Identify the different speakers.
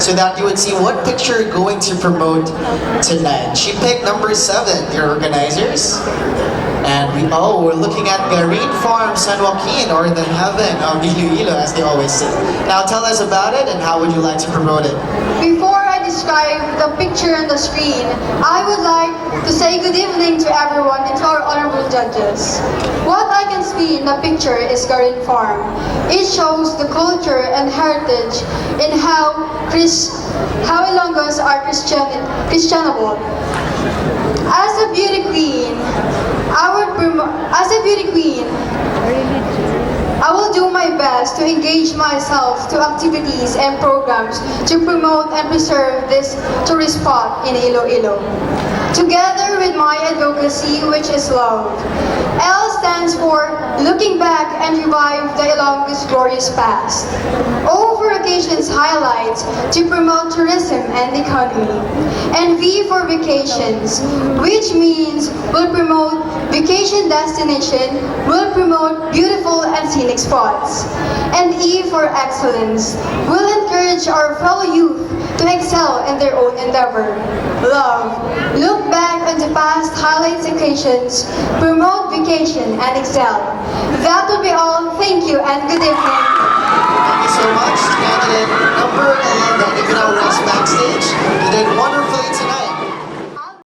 Speaker 1: so that you would see what picture you're going to promote tonight. She picked number 7, your organizers. And we're looking at Marine Farm San Joaquin, or the heaven of Iloilo, as they always say. Now tell us about it, and how would you like to promote it?
Speaker 2: Before I describe the picture on the screen, I would like to say good evening to everyone and to our honorable judges. What I can see in the picture is Marine Farm. It shows the culture and heritage in how Ilonggos are Christianable. As a beauty queen, I will do my best to engage myself to activities and programs to promote and preserve this tourist spot in Iloilo. Together with my advocacy, which is love. L stands for looking back and revive the Ilonggos glorious past. O for occasions highlights to promote tourism and economy. And V for vacations, which means will promote vacation destination, will promote beautiful and scenic spots. And E for excellence, will encourage our fellow youth to excel in their own endeavor. Love, look back on the past highlights occasions, promote vacation and excel. That will be all. Thank you and good evening.
Speaker 1: Thank you so much. Candidate number 11, you can now rest backstage.